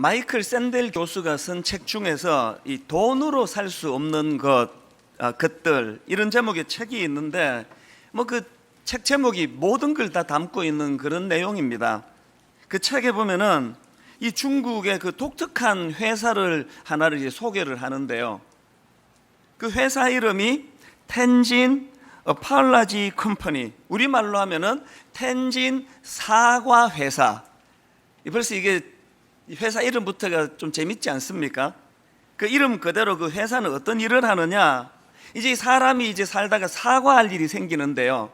마이클 샌델 교수가 쓴 책 중에서 이 돈으로 살 수 없는 것들 이런 제목의 책이 있는데 뭐 그 책 제목이 모든 걸 다 담고 있는 그런 내용입니다. 그 책에 보면은 이 중국의 그 독특한 회사를 하나를 이제 소개를 하는데요. 그 회사 이름이 텐진 어팔라지 컴퍼니, 우리말로 하면은 텐진 사과 회사. 벌써 이게 회사 이름부터가 좀 재밌지 않습니까? 그 이름 그대로 그 회사는 어떤 일을 하느냐? 이제 사람이 이제 살다가 사과할 일이 생기는데요.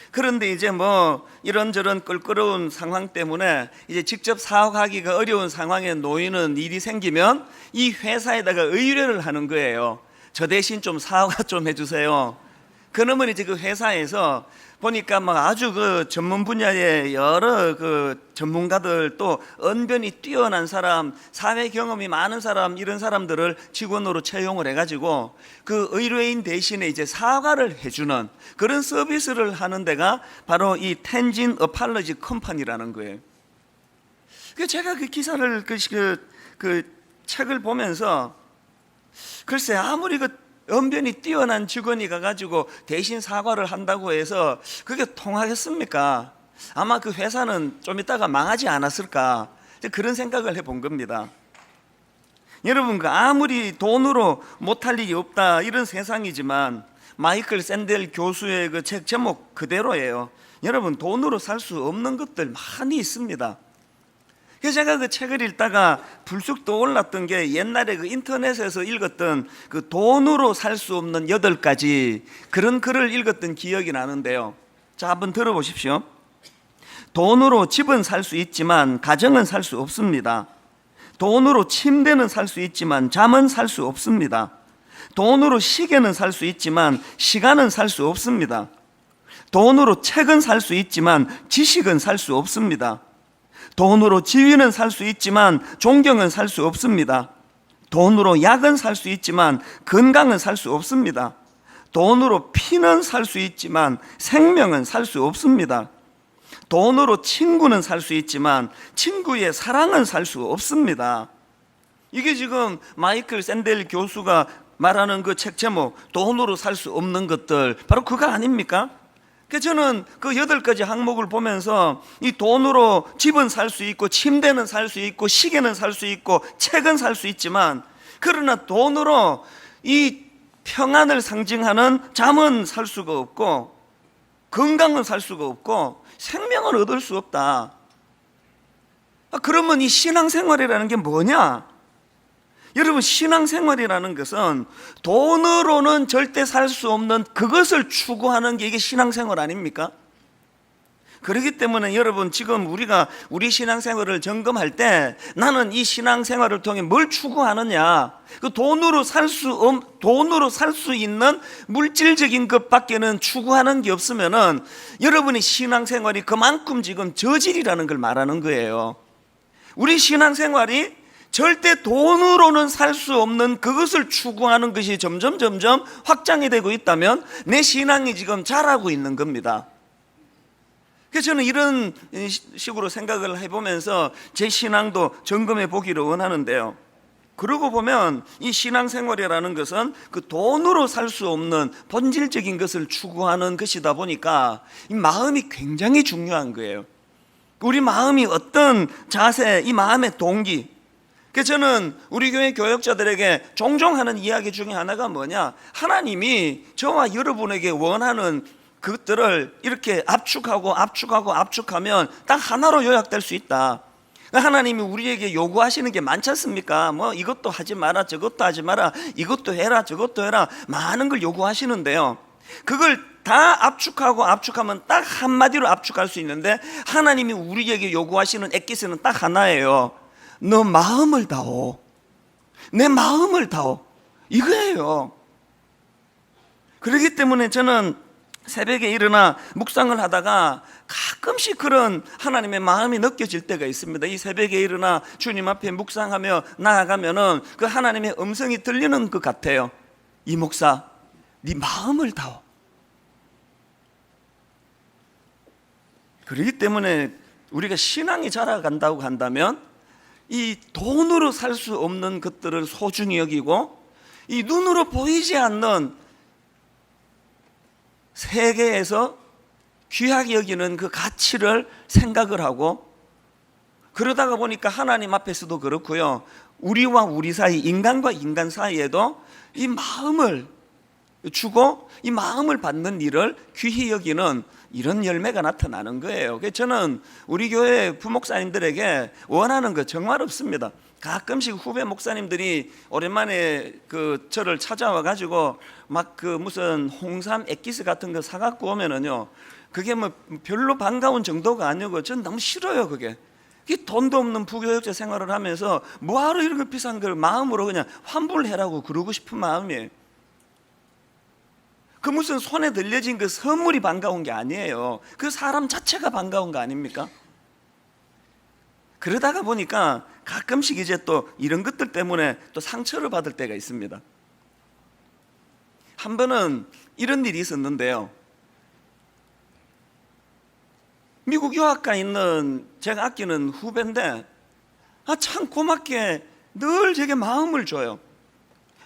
그런데 이제 뭐 이런저런 껄끄러운 상황 때문에 이제 직접 사과하기가 어려운 상황에 놓이는 일이 생기면 이 회사에다가 의뢰를 하는 거예요. 저 대신 좀 사과 좀 해주세요. 그러면 이제 그 회사에서 보니까 막 아주 그 전문 분야의 여러 그 전문가들 또 언변이 뛰어난 사람, 사회 경험이 많은 사람, 이런 사람들을 직원으로 채용을 해가지고 그 의뢰인 대신에 이제 사과를 해주는 그런 서비스를 하는 데가 바로 이 텐진 어팔러지 컴퍼니라는 거예요. 제가 그 기사를 그 책을 보면서 글쎄 아무리 그 언변이 뛰어난 직원이 가가지고 대신 사과를 한다고 해서 그게 통하겠습니까? 아마 그 회사는 좀 있다가 망하지 않았을까, 그런 생각을 해본 겁니다. 여러분, 아무리 돈으로 못할 일이 없다 이런 세상이지만 마이클 샌델 교수의 그 책 제목 그대로예요. 여러분, 돈으로 살 수 없는 것들 많이 있습니다. 그래서 제가 그 책을 읽다가 불쑥 떠올랐던 게 옛날에 그 인터넷에서 읽었던 그 돈으로 살 수 없는 8가지 그런 글을 읽었던 기억이 나는데요. 자, 한번 들어보십시오. 돈으로 집은 살 수 있지만 가정은 살 수 없습니다. 돈으로 침대는 살 수 있지만 잠은 살 수 없습니다. 돈으로 시계는 살 수 있지만 시간은 살 수 없습니다. 돈으로 책은 살 수 있지만 지식은 살 수 없습니다. 돈으로 지위는 살 수 있지만 존경은 살 수 없습니다. 돈으로 약은 살 수 있지만 건강은 살 수 없습니다. 돈으로 피는 살 수 있지만 생명은 살 수 없습니다. 돈으로 친구는 살 수 있지만 친구의 사랑은 살 수 없습니다. 이게 지금 마이클 샌델 교수가 말하는 그 책 제목, 돈으로 살 수 없는 것들, 바로 그거 아닙니까? 저는 그 8가지 항목을 보면서 이 돈으로 집은 살 수 있고 침대는 살 수 있고 시계는 살 수 있고 책은 살 수 있지만, 그러나 돈으로 이 평안을 상징하는 잠은 살 수가 없고 건강은 살 수가 없고 생명은 얻을 수 없다. 그러면 이 신앙생활이라는 게 뭐냐? 여러분, 신앙생활이라는 것은 돈으로는 절대 살 수 없는 그것을 추구하는 게 이게 신앙생활 아닙니까? 그렇기 때문에 여러분, 지금 우리가 우리 신앙생활을 점검할 때 나는 이 신앙생활을 통해 뭘 추구하느냐, 그 돈으로 살 수 있는 물질적인 것밖에는 추구하는 게 없으면은 여러분의 신앙생활이 그만큼 지금 저질이라는 걸 말하는 거예요. 우리 신앙생활이 절대 돈으로는 살 수 없는 그것을 추구하는 것이 점점 확장이 되고 있다면 내 신앙이 지금 자라고 있는 겁니다. 그래서 저는 이런 식으로 생각을 해보면서 제 신앙도 점검해 보기를 원하는데요. 그러고 보면 이 신앙생활이라는 것은 그 돈으로 살 수 없는 본질적인 것을 추구하는 것이다 보니까 이 마음이 굉장히 중요한 거예요. 우리 마음이 어떤 자세, 이 마음의 동기. 그래서 저는 우리 교회 교역자들에게 종종 하는 이야기 중에 하나가 뭐냐, 하나님이 저와 여러분에게 원하는 그것들을 이렇게 압축하면 딱 하나로 요약될 수 있다. 하나님이 우리에게 요구하시는 게 많지 않습니까? 뭐 이것도 하지 마라, 저것도 하지 마라, 이것도 해라, 저것도 해라, 많은 걸 요구하시는데요. 그걸 다 압축하면 딱 한마디로 압축할 수 있는데, 하나님이 우리에게 요구하시는 엑기스는 딱 하나예요. 너 마음을 다오. 내 마음을 다오. 이거예요. 그렇기 때문에 저는 새벽에 일어나 묵상을 하다가 가끔씩 그런 하나님의 마음이 느껴질 때가 있습니다. 이 새벽에 일어나 주님 앞에 묵상하며 나아가면은 그 하나님의 음성이 들리는 것 같아요. 이 목사, 네 마음을 다오. 그렇기 때문에 우리가 신앙이 자라간다고 한다면 이 돈으로 살 수 없는 것들을 소중히 여기고, 이 눈으로 보이지 않는 세계에서 귀하게 여기는 그 가치를 생각을 하고, 그러다가 보니까 하나님 앞에서도 그렇고요, 우리와 우리 사이, 인간과 인간 사이에도 이 마음을 주고 이 마음을 받는 일을 귀히 여기는 이런 열매가 나타나는 거예요. 그래서 저는 우리 교회 부목사님들에게 원하는 거 정말 없습니다. 가끔씩 후배 목사님들이 오랜만에 저를 찾아와 가지고 막 무슨 홍삼 액기스 같은 거 사갖고 오면은요, 그게 뭐 별로 반가운 정도가 아니고 전 너무 싫어요. 그게 돈도 없는 부교육자 생활을 하면서 뭐하러 이런 거 비싼 걸 마음으로 그냥 환불해라고 그러고 싶은 마음이에요. 그 무슨 손에 들려진 그 선물이 반가운 게 아니에요. 그 사람 자체가 반가운 거 아닙니까? 그러다가 보니까 가끔씩 이제 또 이런 것들 때문에 또 상처를 받을 때가 있습니다. 한 번은 이런 일이 있었는데요, 미국 유학가 있는 제가 아끼는 후배인데 참 고맙게 늘 제게 마음을 줘요.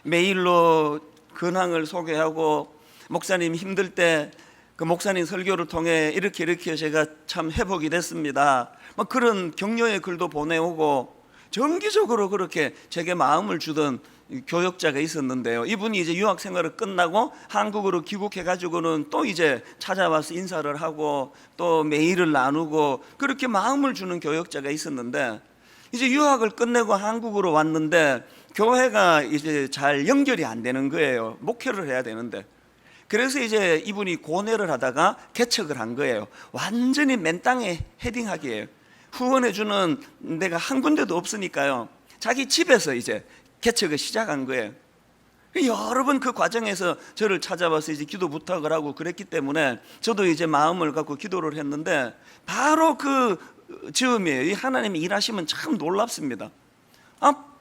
메일로 근황을 소개하고, 목사님 힘들 때 그 목사님 설교를 통해 이렇게 제가 참 회복이 됐습니다, 막 그런 격려의 글도 보내오고, 정기적으로 그렇게 제게 마음을 주던 교역자가 있었는데요, 이분이 이제 유학 생활을 끝나고 한국으로 귀국해 가지고는 또 이제 찾아와서 인사를 하고 또 메일을 나누고 그렇게 마음을 주는 교역자가 있었는데, 이제 유학을 끝내고 한국으로 왔는데 교회가 이제 잘 연결이 안 되는 거예요. 목회를 해야 되는데. 그래서 이제 이분이 고뇌를 하다가 개척을 한 거예요. 완전히 맨 땅에 헤딩하기예요. 후원해주는 데가 한 군데도 없으니까요, 자기 집에서 이제 개척을 시작한 거예요. 여러 번 그 과정에서 저를 찾아와서 이제 기도 부탁을 하고 그랬기 때문에 저도 이제 마음을 갖고 기도를 했는데, 바로 그 즈음이에요. 이 하나님이 일하시면 참 놀랍습니다.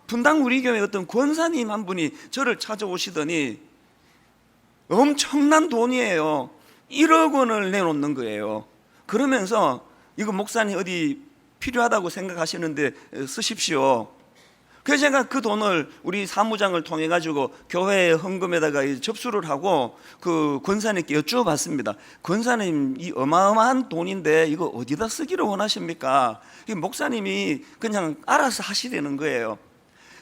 분당 우리 교회 어떤 권사님 한 분이 저를 찾아오시더니 엄청난 돈이에요. 1억 원을 내놓는 거예요. 그러면서 이거 목사님 어디 필요하다고 생각하시는데 쓰십시오. 그래서 제가 그 돈을 우리 사무장을 통해 가지고 교회 헌금에다가 접수를 하고 그 권사님께 여쭈어봤습니다. 권사님, 이 어마어마한 돈인데 이거 어디다 쓰기를 원하십니까? 목사님이 그냥 알아서 하시려는 거예요.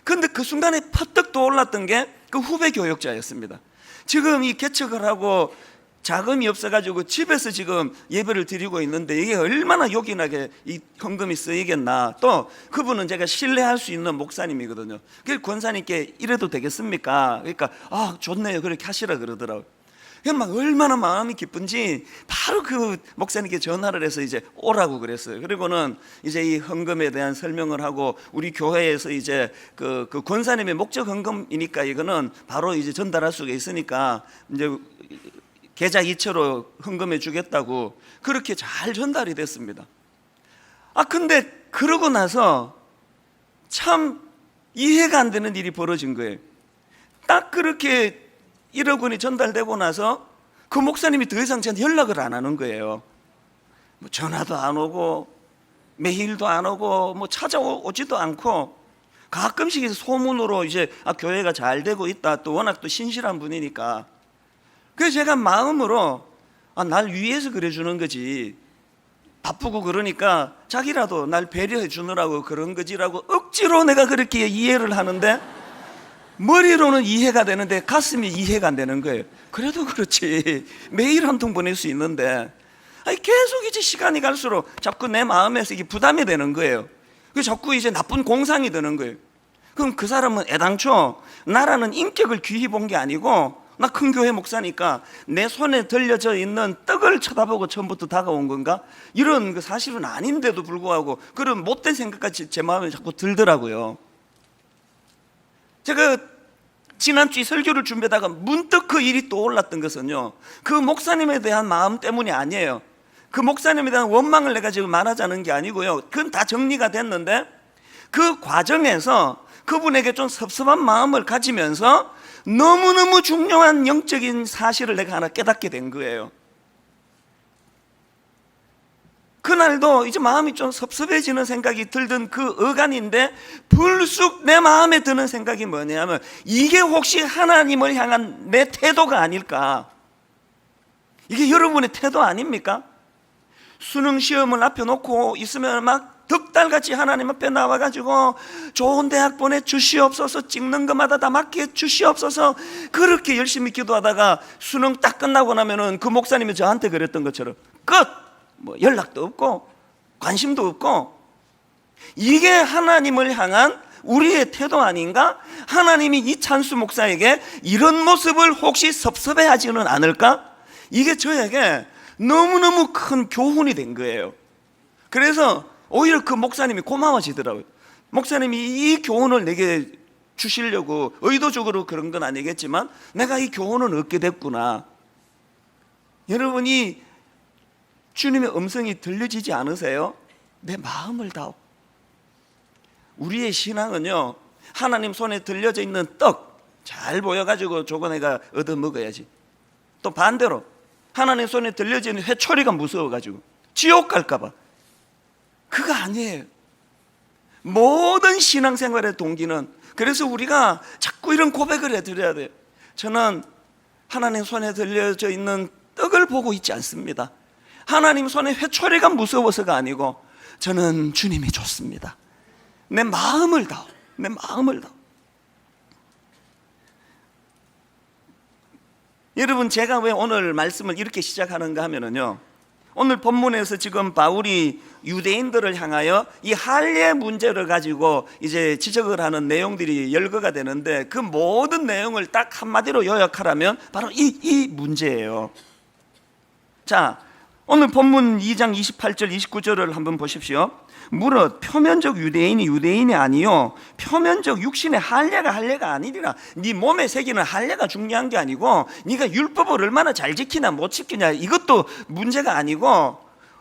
그런데 그 순간에 퍼뜩 떠올랐던 게 그 후배 교역자였습니다. 지금 이 개척을 하고 자금이 없어가지고 집에서 지금 예배를 드리고 있는데 이게 얼마나 요긴하게 이 헌금이 쓰이겠나. 또 그분은 제가 신뢰할 수 있는 목사님이거든요. 그래서 권사님께 이래도 되겠습니까? 그러니까 좋네요, 그렇게 하시라 그러더라고요. 막 얼마나 마음이 기쁜지 바로 그 목사님께 전화를 해서 이제 오라고 그랬어요. 그리고는 이제 이 헌금에 대한 설명을 하고, 우리 교회에서 이제 그 권사님의 목적 헌금이니까 이거는 바로 이제 전달할 수가 있으니까 이제 계좌 이체로 헌금해 주겠다고 그렇게 잘 전달이 됐습니다. 근데 그러고 나서 참 이해가 안 되는 일이 벌어진 거예요. 딱 그렇게 1억 원이 전달되고 나서 그 목사님이 더 이상 저한테 연락을 안 하는 거예요. 뭐 전화도 안 오고 메일도 안 오고 뭐 찾아오지도 않고, 가끔씩 소문으로 이제 교회가 잘 되고 있다, 또 워낙 또 신실한 분이니까. 그래서 제가 마음으로 날 위해서 그래 주는 거지, 바쁘고 그러니까 자기라도 날 배려해 주느라고 그런 거지라고 억지로 내가 그렇게 이해를 하는데, 머리로는 이해가 되는데 가슴이 이해가 안 되는 거예요. 그래도 그렇지 메일 한 통 보낼 수 있는데 계속 이제 시간이 갈수록 자꾸 내 마음에서 이게 부담이 되는 거예요. 그래서 자꾸 이제 나쁜 공상이 드는 거예요. 그럼 그 사람은 애당초 나라는 인격을 귀히 본 게 아니고, 나 큰 교회 목사니까 내 손에 들려져 있는 떡을 쳐다보고 처음부터 다가온 건가? 이런 그 사실은 아닌데도 불구하고 그런 못된 생각까지 제 마음에 자꾸 들더라고요. 제가 지난주에 설교를 준비하다가 문득 그 일이 떠올랐던 것은요, 그 목사님에 대한 마음 때문이 아니에요. 그 목사님에 대한 원망을 내가 지금 말하자는 게 아니고요, 그건 다 정리가 됐는데 그 과정에서 그분에게 좀 섭섭한 마음을 가지면서 너무너무 중요한 영적인 사실을 내가 하나 깨닫게 된 거예요. 그날도 이제 마음이 좀 섭섭해지는 생각이 들던 그 어간인데 불쑥 내 마음에 드는 생각이 뭐냐면 이게 혹시 하나님을 향한 내 태도가 아닐까? 이게 여러분의 태도 아닙니까? 수능 시험을 앞에 놓고 있으면 막 덕달같이 하나님 앞에 나와가지고 좋은 대학 보내주시옵소서, 찍는 것마다 다 맞게 주시옵소서, 그렇게 열심히 기도하다가 수능 딱 끝나고 나면은 그 목사님이 저한테 그랬던 것처럼 끝! 뭐 연락도 없고 관심도 없고. 이게 하나님을 향한 우리의 태도 아닌가? 하나님이 이찬수 목사에게 이런 모습을 혹시 섭섭해하지는 않을까? 이게 저에게 너무너무 큰 교훈이 된 거예요. 그래서 오히려 그 목사님이 고마워지더라고요. 목사님이 이 교훈을 내게 주시려고 의도적으로 그런 건 아니겠지만 내가 이 교훈을 얻게 됐구나. 여러분이 주님의 음성이 들려지지 않으세요? 내 마음을 다오. 우리의 신앙은요, 하나님 손에 들려져 있는 떡 잘 보여가지고 저거 내가 얻어 먹어야지. 또 반대로 하나님 손에 들려져 있는 회초리가 무서워가지고 지옥 갈까봐. 그거 아니에요. 모든 신앙생활의 동기는, 그래서 우리가 자꾸 이런 고백을 해드려야 돼요. 저는 하나님 손에 들려져 있는 떡을 보고 있지 않습니다. 하나님 손에 회초리가 무서워서가 아니고 저는 주님이 좋습니다. 내 마음을 다오. 내 마음을 다오. 여러분, 제가 왜 오늘 말씀을 이렇게 시작하는가 하면은요, 오늘 본문에서 지금 바울이 유대인들을 향하여 이 할례 문제를 가지고 이제 지적을 하는 내용들이 열거가 되는데 그 모든 내용을 딱 한마디로 요약하라면 바로 이 문제예요. 자, 오늘 본문 2장 28절 29절을 한번 보십시오. 무릇 표면적 유대인이 유대인이 아니요 표면적 육신의 할례가 아니리라. 네 몸에 새기는 할례가 중요한 게 아니고 네가 율법을 얼마나 잘 지키나 못 지키냐 이것도 문제가 아니고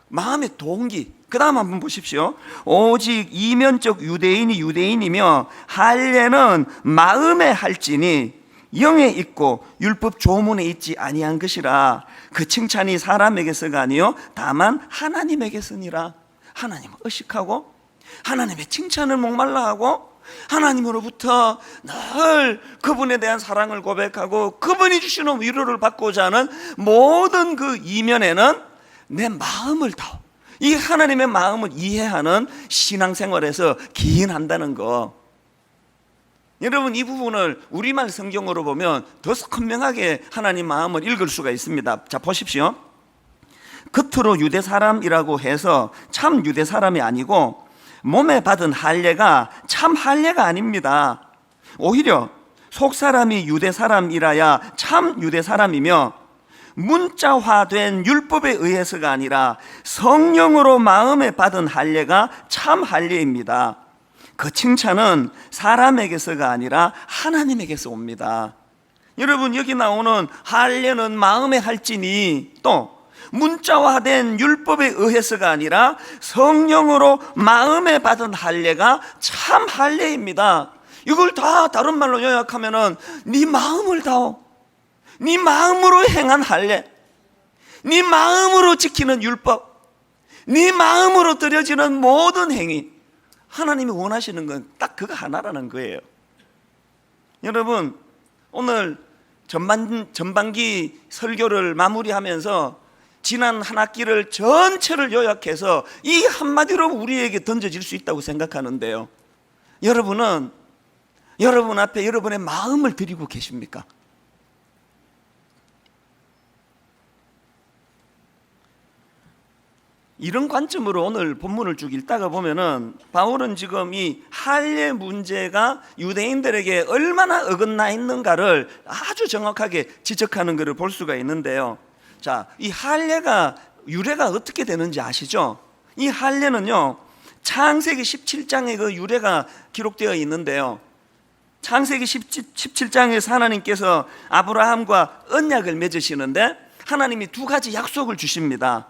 마음의 동기. 그 다음 한번 보십시오. 오직 이면적 유대인이 유대인이며 할례는 마음에 할지니 영에 있고 율법 조문에 있지 아니한 것이라. 그 칭찬이 사람에게서가 아니요 다만 하나님에게서니라. 하나님을 의식하고 하나님의 칭찬을 목말라하고 하나님으로부터 늘 그분에 대한 사랑을 고백하고 그분이 주시는 위로를 받고자 하는 모든 그 이면에는 내 마음을 다오. 이 하나님의 마음을 이해하는 신앙생활에서 기인한다는 거. 여러분, 이 부분을 우리말 성경으로 보면 더 선명하게 하나님 마음을 읽을 수가 있습니다. 자, 보십시오. 겉으로 유대 사람이라고 해서 참 유대 사람이 아니고 몸에 받은 할례가 참 할례가 아닙니다. 오히려 속 사람이 유대 사람이라야 참 유대 사람이며 문자화된 율법에 의해서가 아니라 성령으로 마음에 받은 할례가 참 할례입니다. 그 칭찬은 사람에게서가 아니라 하나님에게서 옵니다. 여러분, 여기 나오는 할례는 마음에 할지니 또 문자화된 율법에 의해서가 아니라 성령으로 마음에 받은 할례가 참 할례입니다. 이걸 다 다른 말로 요약하면은 네 마음을 다오. 네 마음으로 행한 할례, 네 마음으로 지키는 율법, 네 마음으로 드려지는 모든 행위, 하나님이 원하시는 건 딱 그거 하나라는 거예요. 여러분, 오늘 전반기 설교를 마무리하면서 지난 한 학기를 전체를 요약해서 이 한마디로 우리에게 던져질 수 있다고 생각하는데요, 여러분은 여러분 앞에 여러분의 마음을 드리고 계십니까? 이런 관점으로 오늘 본문을 쭉 읽다가 보면은 바울은 지금 이 할례 문제가 유대인들에게 얼마나 어긋나 있는가를 아주 정확하게 지적하는 것을 볼 수가 있는데요. 자, 이 할례가 유래가 어떻게 되는지 아시죠? 이 할례는요, 창세기 17장에 그 유래가 기록되어 있는데요, 창세기 17장에서 하나님께서 아브라함과 언약을 맺으시는데 하나님이 두 가지 약속을 주십니다.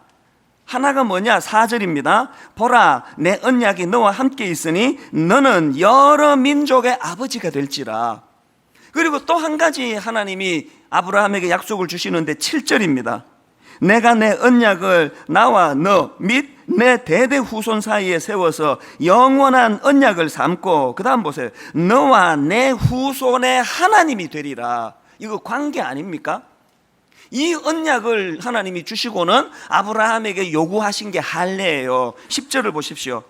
하나가 뭐냐? 4절입니다. 보라, 내 언약이 너와 함께 있으니 너는 여러 민족의 아버지가 될지라. 그리고 또 한 가지 하나님이 아브라함에게 약속을 주시는데 7절입니다. 내가 내 언약을 나와 너 및 내 대대 후손 사이에 세워서 영원한 언약을 삼고, 그 다음 보세요. 너와 내 후손의 하나님이 되리라. 이거 관계 아닙니까? 이 언약을 하나님이 주시고는 아브라함에게 요구하신 게 할례예요. 10절을 보십시오.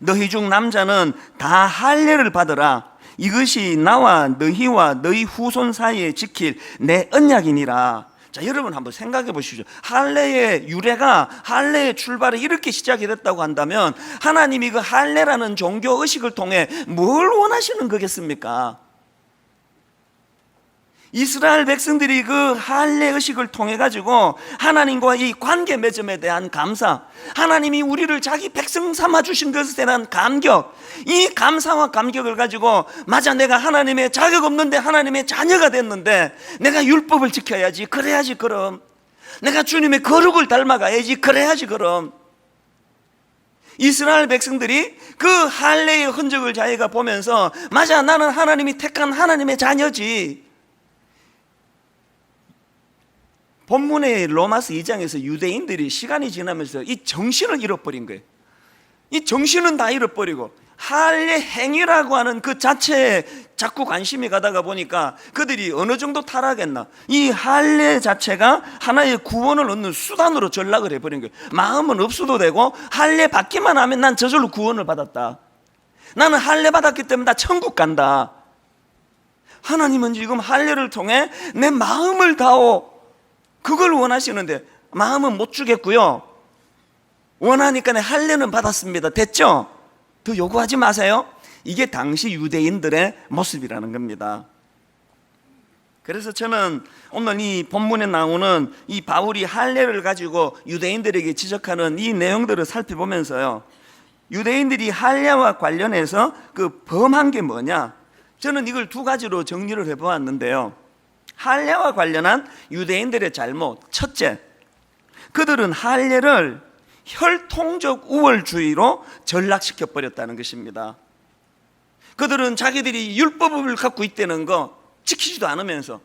너희 중 남자는 다 할례를 받으라. 이것이 나와 너희와 너희 후손 사이에 지킬 내 언약이니라. 자, 여러분 한번 생각해 보십시오. 할례의 유래가, 할례의 출발이 이렇게 시작이 됐다고 한다면 하나님이 그 할례라는 종교 의식을 통해 뭘 원하시는 거겠습니까? 이스라엘 백성들이 그 할례 의식을 통해 가지고 하나님과 이 관계 맺음에 대한 감사, 하나님이 우리를 자기 백성 삼아 주신 것에 대한 감격, 이 감사와 감격을 가지고, 맞아, 내가 하나님의 자격 없는데 하나님의 자녀가 됐는데 내가 율법을 지켜야지, 그래야지 그럼. 내가 주님의 거룩을 닮아가야지, 그래야지 그럼. 이스라엘 백성들이 그 할례의 흔적을 자기가 보면서, 맞아, 나는 하나님이 택한 하나님의 자녀지. 본문의 로마서 2장에서 유대인들이 시간이 지나면서 이 정신을 잃어버린 거예요. 이 정신은 다 잃어버리고 할례 행위라고 하는 그 자체에 자꾸 관심이 가다가 보니까 그들이 어느 정도 타락했나, 이 할례 자체가 하나의 구원을 얻는 수단으로 전락을 해버린 거예요. 마음은 없어도 되고 할례 받기만 하면 난 저절로 구원을 받았다, 나는 할례 받았기 때문에 나 천국 간다. 하나님은 지금 할례를 통해 내 마음을 다오, 그걸 원하시는데 마음은 못 주겠고요, 원하니까 내 할례는 받았습니다, 됐죠? 더 요구하지 마세요. 이게 당시 유대인들의 모습이라는 겁니다. 그래서 저는 오늘 이 본문에 나오는 이 바울이 할례를 가지고 유대인들에게 지적하는 이 내용들을 살펴보면서요, 유대인들이 할례와 관련해서 그 범한 게 뭐냐, 저는 이걸 두 가지로 정리를 해보았는데요. 할례와 관련한 유대인들의 잘못, 첫째, 그들은 할례를 혈통적 우월주의로 전락시켜 버렸다는 것입니다. 그들은 자기들이 율법을 갖고 있다는 거 지키지도 않으면서,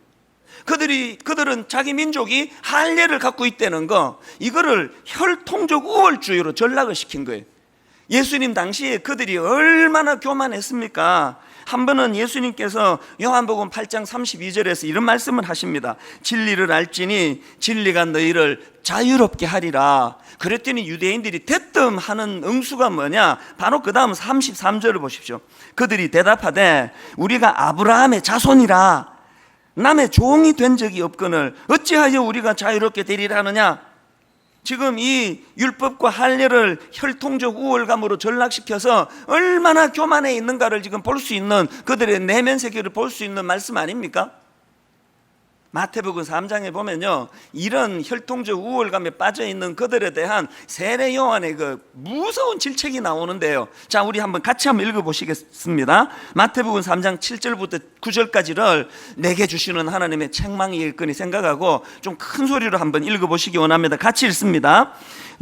그들은 자기 민족이 할례를 갖고 있다는 거, 이거를 혈통적 우월주의로 전락을 시킨 거예요. 예수님 당시에 그들이 얼마나 교만했습니까? 한 번은 예수님께서 요한복음 8장 32절에서 이런 말씀을 하십니다. 진리를 알지니 진리가 너희를 자유롭게 하리라. 그랬더니 유대인들이 대뜸하는 응수가 뭐냐, 바로 그 다음 33절을 보십시오. 그들이 대답하되 우리가 아브라함의 자손이라 남의 종이 된 적이 없거늘 어찌하여 우리가 자유롭게 되리라 하느냐. 지금 이 율법과 할례를 혈통적 우월감으로 전락시켜서 얼마나 교만해 있는가를 지금 볼 수 있는, 그들의 내면 세계를 볼 수 있는 말씀 아닙니까? 마태복음 3장에 보면요, 이런 혈통적 우월감에 빠져있는 그들에 대한 세례 요한의 그 무서운 질책이 나오는데요. 자, 우리 같이 한번 읽어보시겠습니다. 마태복음 3장 7절부터 9절까지를 내게 주시는 하나님의 책망일 거니 생각하고 좀 큰 소리로 한번 읽어보시기 원합니다. 같이 읽습니다.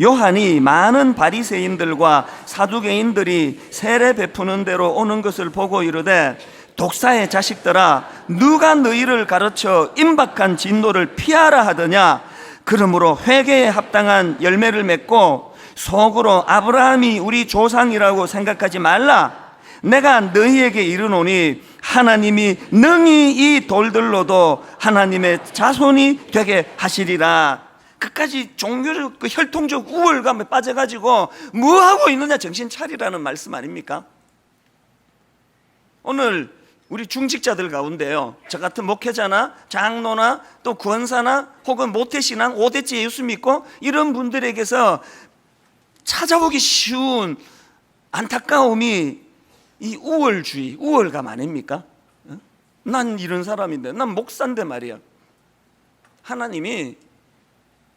요한이 많은 바리새인들과 사두개인들이 세례 베푸는 대로 오는 것을 보고 이르되 독사의 자식들아, 누가 너희를 가르쳐 임박한 진노를 피하라 하더냐. 그러므로 회개에 합당한 열매를 맺고 속으로 아브라함이 우리 조상이라고 생각하지 말라. 내가 너희에게 이르노니 하나님이 능히 이 돌들로도 하나님의 자손이 되게 하시리라. 끝까지 종교적 그 혈통적 우월감에 빠져가지고 뭐 하고 있느냐, 정신 차리라는 말씀 아닙니까? 오늘 우리 중직자들 가운데요, 저 같은 목회자나 장로나 또 권사나 혹은 모태신앙 5대째 예수 믿고 이런 분들에게서 찾아보기 쉬운 안타까움이 이 우월주의, 우월감 아닙니까? 난 이런 사람인데, 난 목사인데 말이야. 하나님이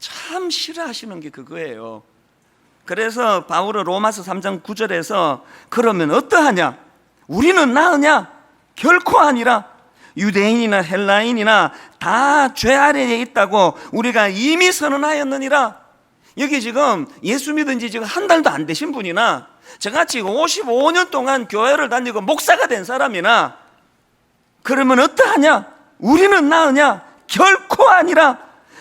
참 싫어하시는 게 그거예요. 그래서 바울은 로마서 3장 9절에서 그러면 어떠하냐? 우리는 나으냐? 결코 아니라 유대인이나 헬라인이나 다 죄 아래에 있다고 우리가 이미 선언하였느니라. 여기 지금 예수 믿은 지 지금 한 달도 안 되신 분이나 저같이 55년 동안 교회를 다니고 목사가 된 사람이나 그러면 어떠하냐? 우리는 나으냐? 결코 아니라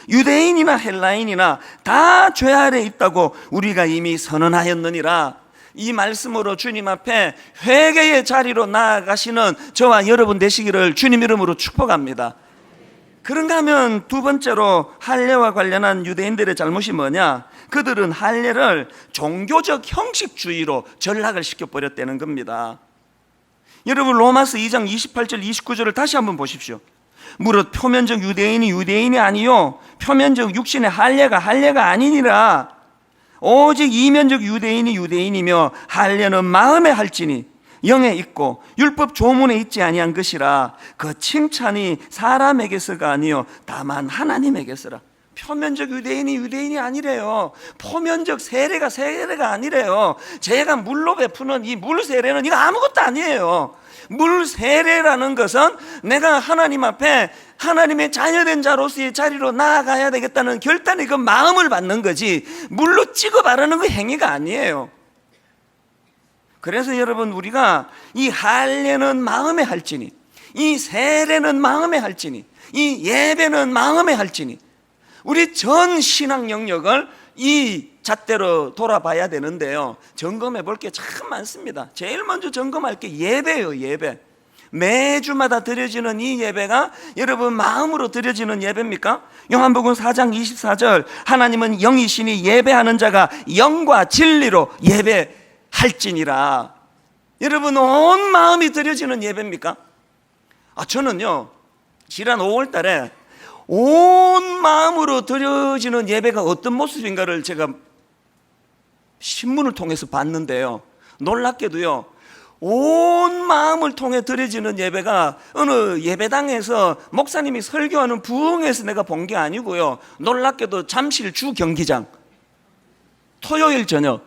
유대인이나 헬라인이나 다 죄 아래 있다고 우리가 이미 선언하였느니라. 이 말씀으로 주님 앞에 회개의 자리로 나아가시는 저와 여러분 되시기를 주님 이름으로 축복합니다. 그런가 하면 두 번째로 할례와 관련한 유대인들의 잘못이 뭐냐? 그들은 할례를 종교적 형식주의로 전락을 시켜버렸다는 겁니다. 여러분 로마서 2장 28절 29절을 다시 한번 보십시오. 무릇 표면적 유대인이 유대인이 아니요 표면적 육신의 할례가 아니니라. 오직 이면적 유대인이 유대인이며 할례는 마음에 할지니 영에 있고 율법 조문에 있지 아니한 것이라. 그 칭찬이 사람에게서가 아니요 다만 하나님에게서라. 표면적 유대인이 유대인이 아니래요. 표면적 세례가 아니래요. 제가 물로 베푸는 이 물 세례는 이거 아무것도 아니에요. 물 세례라는 것은 내가 하나님 앞에 하나님의 자녀된 자로서의 자리로 나아가야 되겠다는 결단의 그 마음을 받는 거지, 물로 찍어 바르는 그 행위가 아니에요. 그래서 여러분, 우리가 이 할례는 마음에 할지니, 이 세례는 마음에 할지니, 이 예배는 마음에 할지니, 우리 전 신앙 영역을 이 잣대로 돌아봐야 되는데요, 점검해 볼 게 참 많습니다. 제일 먼저 점검할 게 예배예요. 예배. 매주마다 드려지는 이 예배가 여러분 마음으로 드려지는 예배입니까? 요한복음 4장 24절, 하나님은 영이시니 예배하는 자가 영과 진리로 예배할지니라. 여러분, 온 마음이 드려지는 예배입니까? 저는요, 지난 5월 달에 온 마음으로 드려지는 예배가 어떤 모습인가를 제가 신문을 통해서 봤는데요, 놀랍게도요, 온 마음을 통해 드려지는 예배가 어느 예배당에서 목사님이 설교하는 부흥에서 내가 본 게 아니고요, 놀랍게도 잠실 주 경기장 토요일 저녁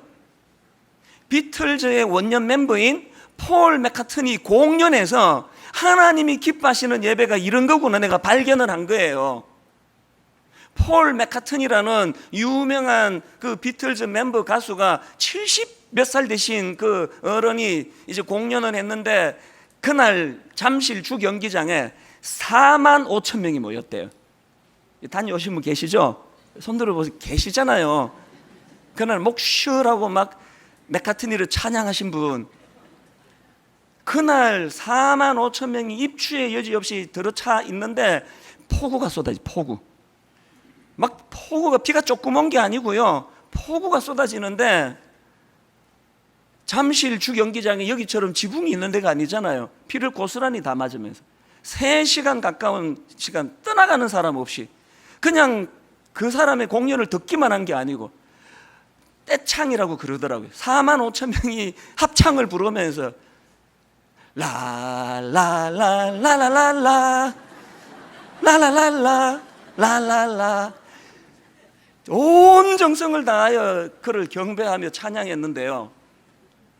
비틀즈의 원년 멤버인 폴 맥카트니 공연에서 하나님이 기뻐하시는 예배가 이런 거구나 내가 발견을 한 거예요. 폴 맥카트니라는 유명한 그 비틀즈 멤버 가수가 70 몇 살 되신 그 어른이 이제 공연을 했는데, 그날 잠실 주 경기장에 4만 5천 명이 모였대요. 다녀오신 분 계시죠? 손 들어보세요. 계시잖아요. 그날 목슈라고 막 맥카트니를 찬양하신 분, 그날 4만 5천 명이 입추의 여지없이 들어차 있는데 폭우가 쏟아지, 폭우. 막 폭우가, 비가 조금 온 게 아니고요, 폭우가 쏟아지는데 잠실 주 경기장에 여기처럼 지붕이 있는 데가 아니잖아요. 비를 고스란히 다 맞으면서 3시간 가까운 시간 떠나가는 사람 없이 그냥 그 사람의 공연을 듣기만 한 게 아니고 떼창이라고 그러더라고요. 4만 5천 명이 합창을 부르면서 라라라라라라라 라라라라 라라라 온 정성을 다하여 그를 경배하며 찬양했는데요,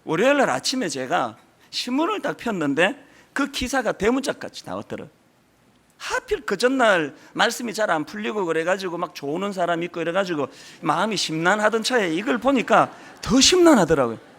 월요일날 아침에 제가 신문을 딱 폈는데 그 기사가 대문짝같이 나왔더라고요. 하필 그 전날 말씀이 잘 안 풀리고 그래가지고 막 조는 사람 있고 이래가지고 마음이 심란하던 차에 이걸 보니까 더 심란하더라고요.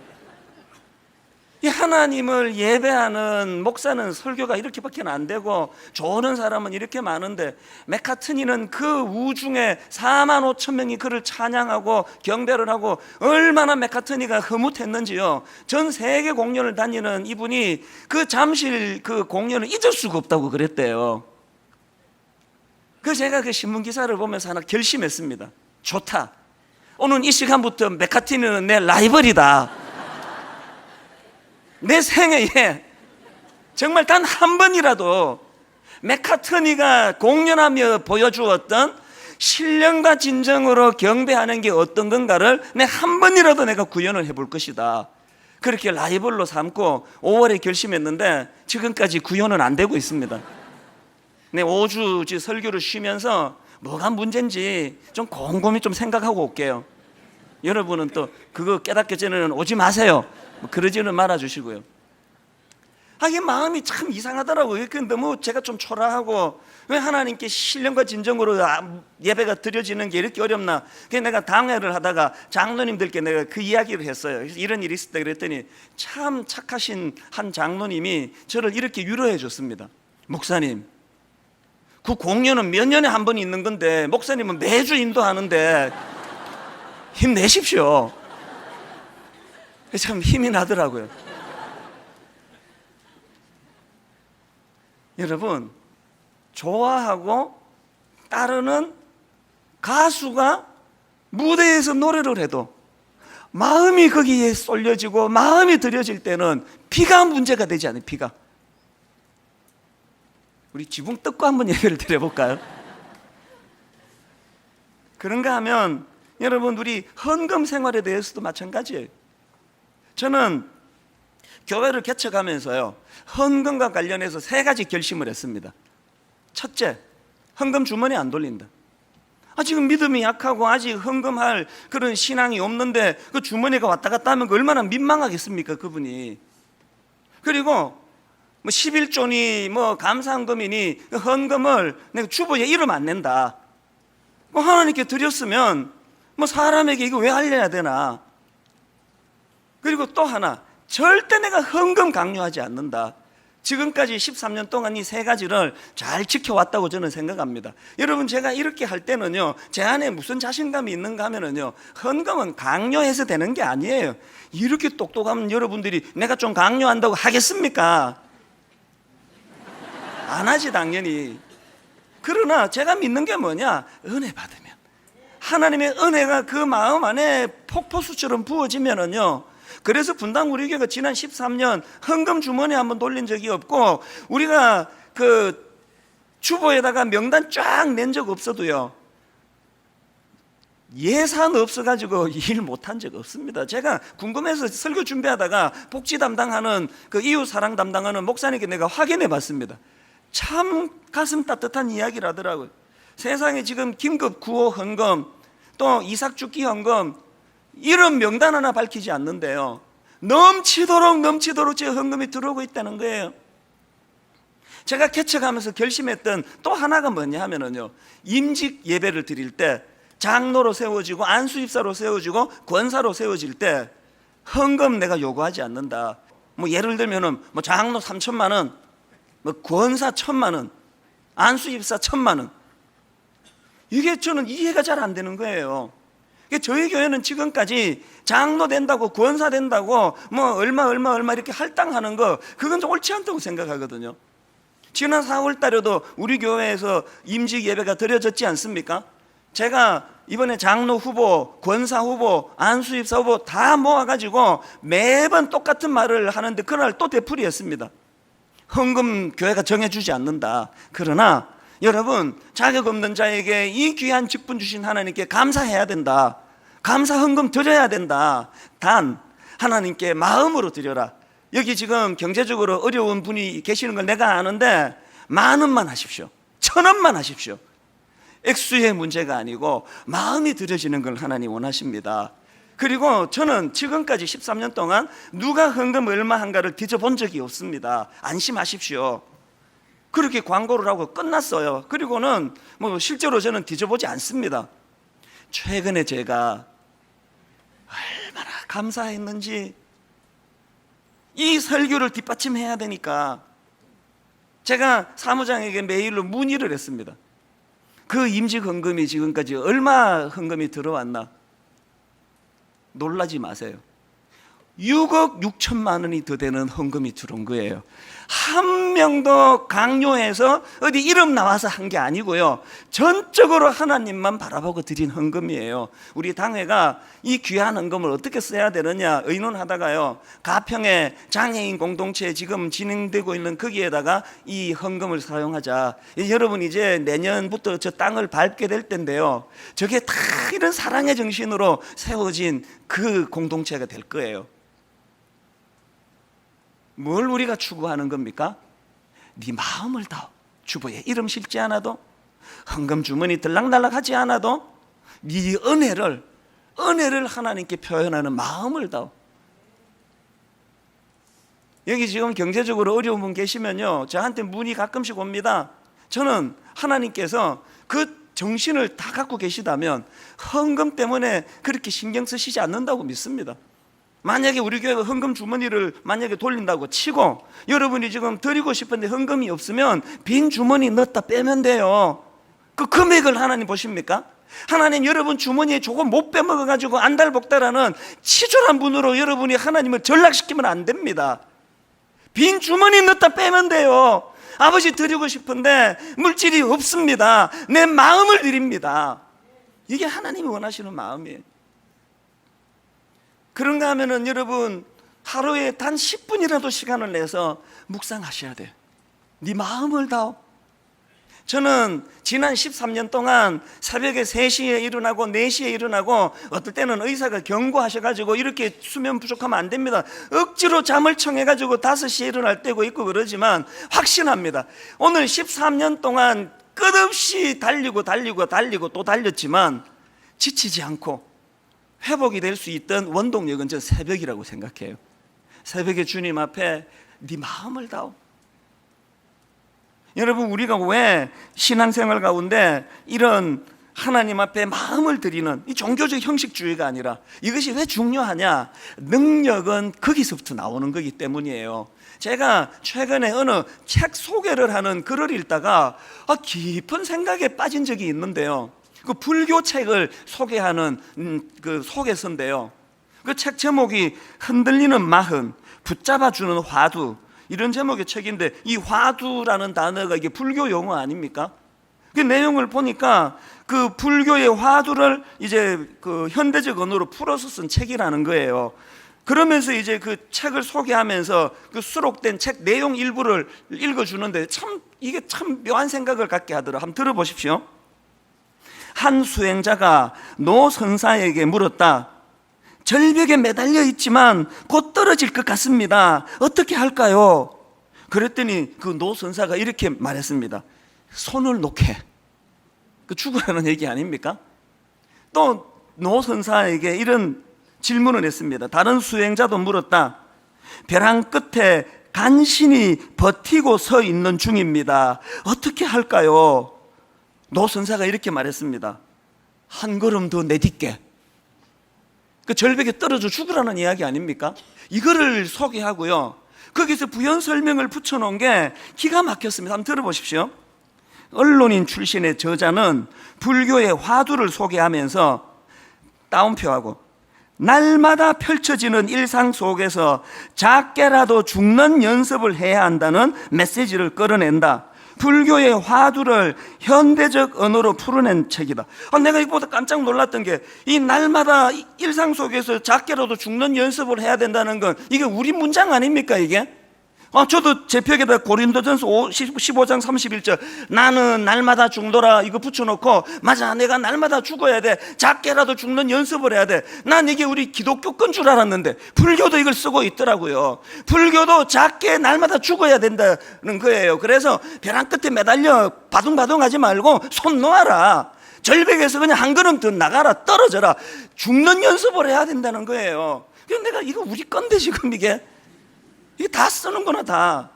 이 하나님을 예배하는 목사는 설교가 이렇게밖에 안 되고 조는 사람은 이렇게 많은데, 맥카트니는 그 우중에 4만 5천 명이 그를 찬양하고 경배를 하고 얼마나 맥카트니가 흐뭇했는지요. 전 세계 공연을 다니는 이분이 그 잠실 그 공연을 잊을 수가 없다고 그랬대요. 그래서 제가 그 신문 기사를 보면서 하나 결심했습니다. 좋다, 오늘 이 시간부터 맥카트니는 내 라이벌이다. 내 생애에 정말 단 한 번이라도 맥카트니가 공연하며 보여주었던 신령과 진정으로 경배하는 게 어떤 건가를 한 번이라도 내가 구현을 해볼 것이다. 그렇게 라이벌로 삼고 5월에 결심했는데 지금까지 구현은 안 되고 있습니다. 5주 설교를 쉬면서 뭐가 문제인지 좀 곰곰이 좀 생각하고 올게요. 여러분은 또 그거 깨닫기 전에는 오지 마세요. 그러지는 말아주시고요. 이게 마음이 참 이상하더라고요. 너무 제가 좀 초라하고, 왜 하나님께 신령과 진정으로 예배가 드려지는 게 이렇게 어렵나. 그래서 내가 당회를 하다가 장로님들께 내가 그 이야기를 했어요. 그래서 이런 일이 있었다 그랬더니 참 착하신 한 장로님이 저를 이렇게 위로해 줬습니다. 목사님, 그 공연은 몇 년에 한 번 있는 건데 목사님은 매주 인도하는데 힘내십시오. 참 힘이 나더라고요. 여러분, 좋아하고 따르는 가수가 무대에서 노래를 해도 마음이 거기에 쏠려지고 마음이 들여질 때는 피가 문제가 되지 않아요. 피가. 우리 지붕 뜯고 한번 예배를 드려볼까요? 그런가 하면 여러분, 우리 헌금 생활에 대해서도 마찬가지예요. 저는 교회를 개척하면서요, 헌금과 관련해서 3가지 결심을 했습니다. 첫째, 헌금 주머니 안 돌린다. 지금 믿음이 약하고 아직 헌금할 그런 신앙이 없는데 그 주머니가 왔다 갔다 하면 그 얼마나 민망하겠습니까, 그분이. 그리고 뭐 11조니 뭐 감사헌금이니 헌금을 내가 주보에 이름 안 낸다. 뭐 하나님께 드렸으면 뭐 사람에게 이거 왜 알려야 되나. 그리고 또 하나, 절대 내가 헌금 강요하지 않는다. 지금까지 13년 동안 이 3가지를 잘 지켜왔다고 저는 생각합니다. 여러분, 제가 이렇게 할 때는요, 제 안에 무슨 자신감이 있는가 하면은요, 헌금은 강요해서 되는 게 아니에요. 이렇게 똑똑하면 여러분들이 내가 좀 강요한다고 하겠습니까? 안 하지, 당연히. 그러나 제가 믿는 게 뭐냐? 은혜 받으면, 하나님의 은혜가 그 마음 안에 폭포수처럼 부어지면은요, 그래서 분당 우리 교회가 지난 13년 헌금 주머니 한번 돌린 적이 없고, 우리가 그 주보에다가 명단 쫙 낸 적 없어도요, 예산 없어가지고 일 못한 적 없습니다. 제가 궁금해서 설교 준비하다가 복지 담당하는 그 이웃 사랑 담당하는 목사님께 내가 확인해 봤습니다. 참 가슴 따뜻한 이야기를 하더라고요. 세상에 지금 긴급 구호 헌금, 또 이삭 죽기 헌금, 이런 명단 하나 밝히지 않는데요, 넘치도록 제 헌금이 들어오고 있다는 거예요. 제가 개척하면서 결심했던 또 하나가 뭐냐 하면은요, 임직 예배를 드릴 때 장로로 세워지고 안수집사로 세워지고 권사로 세워질 때 헌금 내가 요구하지 않는다. 뭐 예를 들면은 뭐 장로 3천만 원, 뭐 권사 1,000만 원, 안수집사 1,000만 원. 이게 저는 이해가 잘 안 되는 거예요. 저희 교회는 지금까지 장로 된다고 권사 된다고 뭐 얼마 이렇게 할당하는 거, 그건 좀 옳지 않다고 생각하거든요. 지난 4월 달에도 우리 교회에서 임직 예배가 드려졌지 않습니까? 제가 이번에 장로 후보, 권사 후보, 안수집사 후보 다 모아가지고 매번 똑같은 말을 하는데 그날 또 되풀이했습니다. 헌금 교회가 정해주지 않는다. 그러나 여러분, 자격 없는 자에게 이 귀한 직분 주신 하나님께 감사해야 된다. 감사 헌금 드려야 된다. 단 하나님께 마음으로 드려라. 여기 지금 경제적으로 어려운 분이 계시는 걸 내가 아는데 10,000원만 하십시오. 1,000원만 하십시오. 액수의 문제가 아니고 마음이 드려지는 걸 하나님 원하십니다. 그리고 저는 지금까지 13년 동안 누가 헌금 얼마 한가를 뒤져본 적이 없습니다. 안심하십시오. 그렇게 광고를 하고 끝났어요. 그리고는 뭐 실제로 저는 뒤져보지 않습니다. 최근에 제가 얼마나 감사했는지, 이 설교를 뒷받침해야 되니까 제가 사무장에게 메일로 문의를 했습니다. 그 임직 헌금이 지금까지 얼마 헌금이 들어왔나? 놀라지 마세요. 6억 6천만 원이 더 되는 헌금이 들어온 거예요. 한 명도 강요해서 어디 이름 나와서 한 게 아니고요, 전적으로 하나님만 바라보고 드린 헌금이에요. 우리 당회가 이 귀한 헌금을 어떻게 써야 되느냐 의논하다가요, 가평의 장애인 공동체 지금 진행되고 있는 거기에다가 이 헌금을 사용하자. 여러분, 이제 내년부터 저 땅을 밟게 될 텐데요, 저게 다 이런 사랑의 정신으로 세워진 그 공동체가 될 거예요. 뭘 우리가 추구하는 겁니까? 네 마음을 다오. 주보에 이름 실지 않아도, 헌금 주머니 들락날락 하지 않아도 네 은혜를 하나님께 표현하는 마음을 다오. 여기 지금 경제적으로 어려운 분 계시면요, 저한테 문의 가끔씩 옵니다. 저는 하나님께서 그 정신을 다 갖고 계시다면 헌금 때문에 그렇게 신경 쓰시지 않는다고 믿습니다. 만약에 우리 교회가 헌금 주머니를 만약에 돌린다고 치고 여러분이 지금 드리고 싶은데 헌금이 없으면 빈 주머니 넣었다 빼면 돼요. 그 금액을 하나님 보십니까? 하나님 여러분 주머니에 조금 못 빼먹어가지고 안달복달하는 치졸한 분으로 여러분이 하나님을 전락시키면 안 됩니다. 빈 주머니 넣었다 빼면 돼요. 아버지 드리고 싶은데 물질이 없습니다. 내 마음을 드립니다. 이게 하나님이 원하시는 마음이에요. 그런가 하면은 여러분 하루에 단 10분이라도 시간을 내서 묵상하셔야 돼요. 네 마음을 다오. 저는 지난 13년 동안 새벽에 3시에 일어나고 4시에 일어나고 어떨 때는 의사가 경고하셔가지고 이렇게 수면 부족하면 안 됩니다. 억지로 잠을 청해가지고 5시에 일어날 때고 있고 그러지만 확신합니다. 오늘 13년 동안 끝없이 달리고 또 달렸지만 지치지 않고 회복이 될 수 있던 원동력은 저 새벽이라고 생각해요. 새벽에 주님 앞에 네 마음을 다오. 여러분 우리가 왜 신앙생활 가운데 이런 하나님 앞에 마음을 드리는 이 종교적 형식주의가 아니라 이것이 왜 중요하냐? 능력은 거기서부터 나오는 거기 때문이에요. 제가 최근에 어느 책 소개를 하는 글을 읽다가 깊은 생각에 빠진 적이 있는데요. 그 불교 책을 소개하는 그 소개서인데요. 그 책 제목이 흔들리는 마흔, 붙잡아주는 화두, 이런 제목의 책인데 이 화두라는 단어가 이게 불교 용어 아닙니까? 그 내용을 보니까 그 불교의 화두를 이제 그 현대적 언어로 풀어서 쓴 책이라는 거예요. 그러면서 이제 그 책을 소개하면서 그 수록된 책 내용 일부를 읽어주는데 참 이게 참 묘한 생각을 갖게 하더라. 한번 들어보십시오. 한 수행자가 노 선사에게 물었다. 절벽에 매달려 있지만 곧 떨어질 것 같습니다. 어떻게 할까요? 그랬더니 그 노 선사가 이렇게 말했습니다. 손을 놓게. 그 죽으라는 얘기 아닙니까? 또 노 선사에게 이런 질문을 했습니다. 다른 수행자도 물었다. 벼랑 끝에 간신히 버티고 서 있는 중입니다. 어떻게 할까요? 노 선사가 이렇게 말했습니다. 한 걸음 더 내딛게. 그 절벽에 떨어져 죽으라는 이야기 아닙니까? 이거를 소개하고요. 거기서 부연 설명을 붙여놓은 게 기가 막혔습니다. 한번 들어보십시오. 언론인 출신의 저자는 불교의 화두를 소개하면서 따옴표하고 날마다 펼쳐지는 일상 속에서 작게라도 죽는 연습을 해야 한다는 메시지를 끌어낸다. 불교의 화두를 현대적 언어로 풀어낸 책이다. 내가 이거보다 깜짝 놀랐던 게 이 날마다 일상 속에서 작게라도 죽는 연습을 해야 된다는 건 이게 우리 문장 아닙니까 이게? 저도 제 벽에다 고린도전서 15장 31절 나는 날마다 죽노라 이거 붙여놓고 맞아 내가 날마다 죽어야 돼. 작게라도 죽는 연습을 해야 돼. 난 이게 우리 기독교 건 줄 알았는데 불교도 이걸 쓰고 있더라고요. 불교도 작게 날마다 죽어야 된다는 거예요. 그래서 벼랑 끝에 매달려 바둥바둥하지 말고 손 놓아라. 절벽에서 그냥 한 걸음 더 나가라. 떨어져라. 죽는 연습을 해야 된다는 거예요. 그래서 내가 이거 우리 건데 지금 이게 다 쓰는구나 다.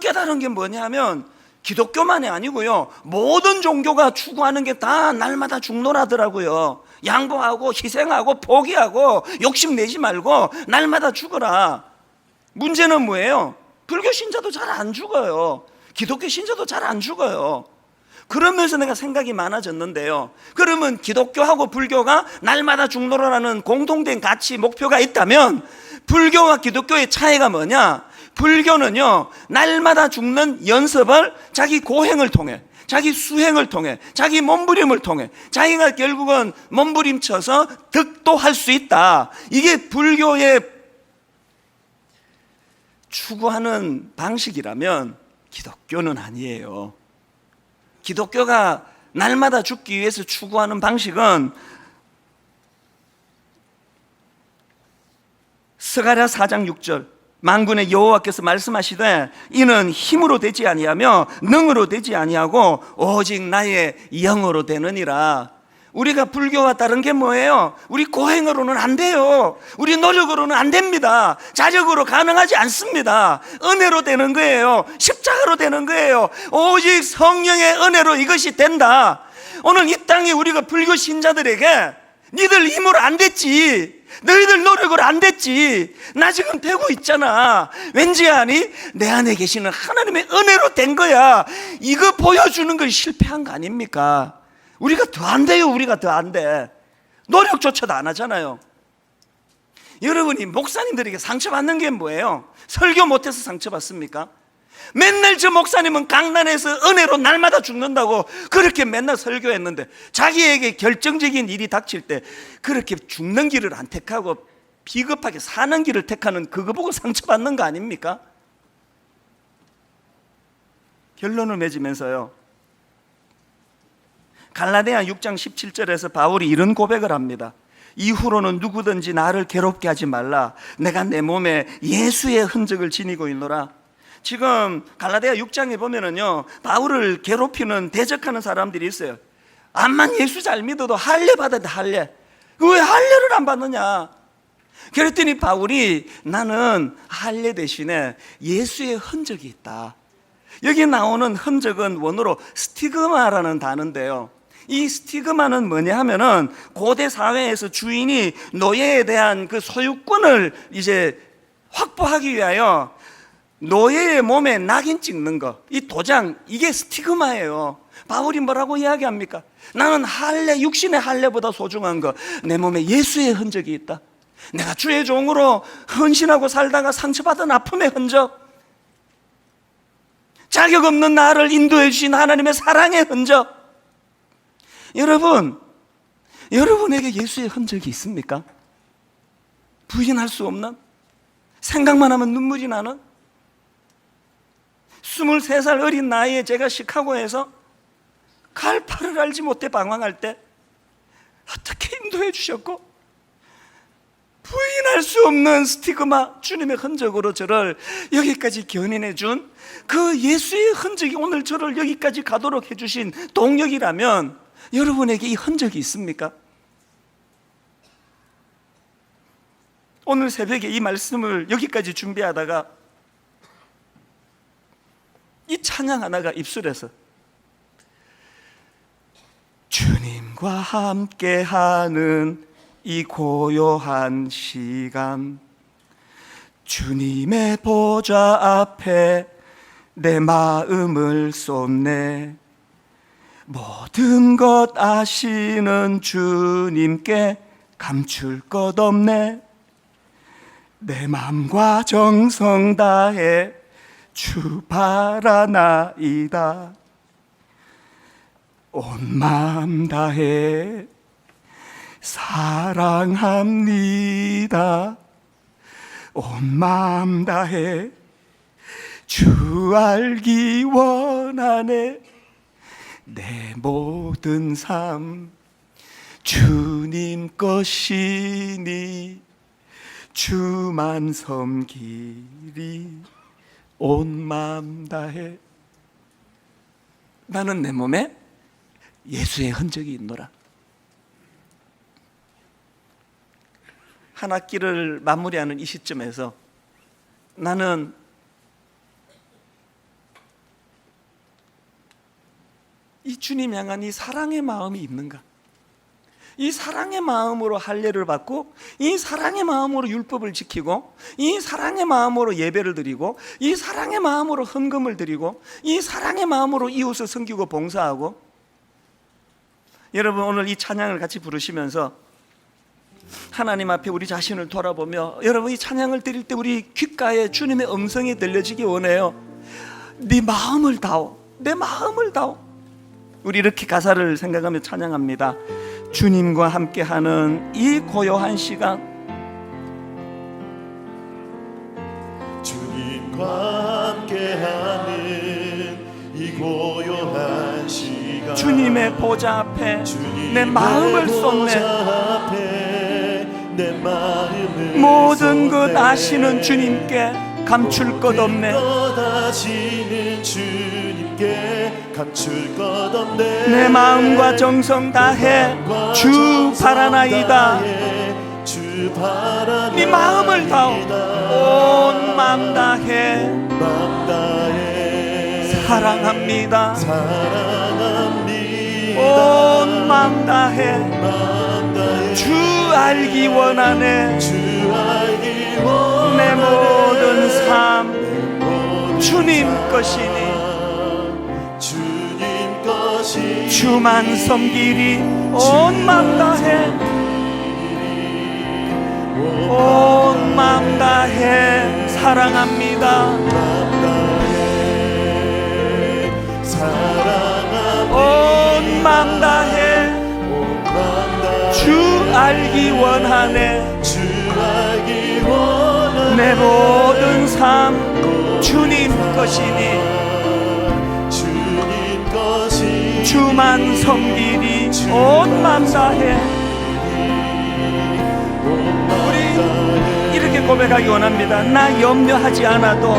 깨달은 게 뭐냐면 기독교만이 아니고요 모든 종교가 추구하는 게 다 날마다 죽노라더라고요. 양보하고 희생하고 포기하고 욕심내지 말고 날마다 죽어라. 문제는 뭐예요? 불교 신자도 잘 안 죽어요. 기독교 신자도 잘 안 죽어요. 그러면서 내가 생각이 많아졌는데요. 그러면 기독교하고 불교가 날마다 죽노라라는 공통된 가치 목표가 있다면 불교와 기독교의 차이가 뭐냐? 불교는요 날마다 죽는 연습을 자기 고행을 통해 자기 수행을 통해 자기 몸부림을 통해 자기가 결국은 몸부림쳐서 득도할 수 있다. 이게 불교의 추구하는 방식이라면 기독교는 아니에요. 기독교가 날마다 죽기 위해서 추구하는 방식은 스가랴 4장 6절 만군의 여호와께서 말씀하시되 이는 힘으로 되지 아니하며 능으로 되지 아니하고 오직 나의 영으로 되느니라. 우리가 불교와 다른 게 뭐예요? 우리 고행으로는 안 돼요. 우리 노력으로는 안 됩니다. 자력으로 가능하지 않습니다. 은혜로 되는 거예요. 십자가로 되는 거예요. 오직 성령의 은혜로 이것이 된다. 오늘 이 땅에 우리가 불교 신자들에게 니들 힘으로 안 됐지, 너희들 노력으로 안 됐지. 나 지금 되고 있잖아. 왠지 아니? 내 안에 계시는 하나님의 은혜로 된 거야. 이거 보여주는 걸 실패한 거 아닙니까? 우리가 더 안 돼요. 우리가 더 안 돼. 노력조차도 안 하잖아요. 여러분이 목사님들에게 상처받는 게 뭐예요? 설교 못해서 상처받습니까? 맨날 저 목사님은 강단에서 은혜로 날마다 죽는다고 그렇게 맨날 설교했는데 자기에게 결정적인 일이 닥칠 때 그렇게 죽는 길을 안 택하고 비겁하게 사는 길을 택하는 그거 보고 상처받는 거 아닙니까? 결론을 맺으면서요, 갈라디아 6장 17절에서 바울이 이런 고백을 합니다. 이후로는 누구든지 나를 괴롭게 하지 말라. 내가 내 몸에 예수의 흔적을 지니고 있노라. 지금 갈라디아 6장에 보면은요, 바울을 괴롭히는 대적하는 사람들이 있어요. 암만 예수 잘 믿어도 할례 받아야 돼. 할례. 왜 할례를 안 받느냐? 그랬더니 바울이 나는 할례 대신에 예수의 흔적이 있다. 여기 나오는 흔적은 원어로 스티그마라는 단어인데요, 이 스티그마는 뭐냐 하면은 고대 사회에서 주인이 노예에 대한 그 소유권을 이제 확보하기 위하여 노예의 몸에 낙인 찍는 거, 이 도장, 이게 스티그마예요. 바울이 뭐라고 이야기합니까? 나는 할례, 육신의 할례보다 소중한 거, 내 몸에 예수의 흔적이 있다. 내가 주의 종으로 헌신하고 살다가 상처받은 아픔의 흔적, 자격 없는 나를 인도해 주신 하나님의 사랑의 흔적. 여러분, 여러분에게 예수의 흔적이 있습니까? 부인할 수 없는, 생각만 하면 눈물이 나는, 23살 어린 나이에 제가 시카고에서 갈파를 알지 못해 방황할 때 어떻게 인도해 주셨고, 부인할 수 없는 스티그마, 주님의 흔적으로 저를 여기까지 견인해 준 그 예수의 흔적이 오늘 저를 여기까지 가도록 해주신 동력이라면 여러분에게 이 흔적이 있습니까? 오늘 새벽에 이 말씀을 여기까지 준비하다가 이 찬양 하나가 입술에서, 주님과 함께하는 이 고요한 시간, 주님의 보좌 앞에 내 마음을 쏟네. 모든 것 아시는 주님께 감출 것 없네. 내 마음과 정성 다해 주 바라나이다. 온 마음 다해 사랑합니다. 온 마음 다해 주 알기 원하네. 내 모든 삶 주님 것이니 주만 섬기리. 온 마음 다해. 나는 내 몸에 예수의 흔적이 있노라. 한 학기를 마무리하는 이 시점에서 나는 이 주님 향한 이 사랑의 마음이 있는가? 이 사랑의 마음으로 할례를 받고, 이 사랑의 마음으로 율법을 지키고, 이 사랑의 마음으로 예배를 드리고, 이 사랑의 마음으로 헌금을 드리고, 이 사랑의 마음으로 이웃을 섬기고 봉사하고. 여러분, 오늘 이 찬양을 같이 부르시면서 하나님 앞에 우리 자신을 돌아보며, 여러분 이 찬양을 드릴 때 우리 귓가에 주님의 음성이 들려지기 원해요. 네 마음을 다오, 내 마음을 다오. 우리 이렇게 가사를 생각하며 찬양합니다. 주님과 함께하는 이 고요한 시간, 주님과 함께하는 이 고요한 시간, 주님의 보좌 앞에 내 마음을 쏟네. 모든 것 아시는 주님께 감출 것 없네. 내 마음과 정성 다해 주 바라나이다. 네 마음을 다오, 온 마음 다해 사랑합니다. 온 마음 다해 주 알기 원하네. 주 알기 원하네. 내 모든 삶 주님 것이니 주님 것이 주만 섬기리. 온 맘 다해 온 맘 다해 사랑합니다. 온 맘 다해 주 알기 원하네. 주 알기 원하네. 내 모든 삶 주님 것이니 주님 것이 주만 섬기리. 온 맘 다해. 우리 이렇게 고백하기 원합니다. 나 염려하지 않아도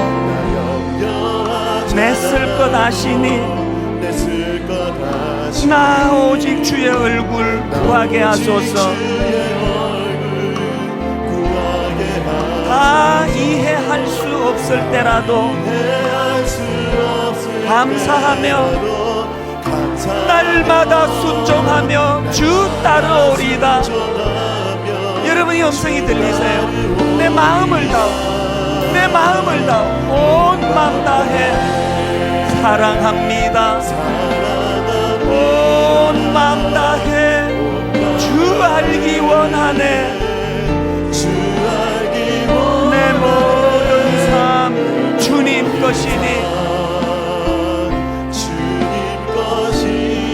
내 쓸 것 아시니 나 오직 주의 얼굴 구하게 하소서. 다 이해할 수 없을 때라도 감사하며 날마다 순종하며 주 따르오리다. 여러분의 음성이 들리세요? 내 마음을 다오, 내 마음을 다오, 온 마음 다해 사랑합니다. 온 마음 다해 주 알기 원하네. 내 모든 삶 주님 것이니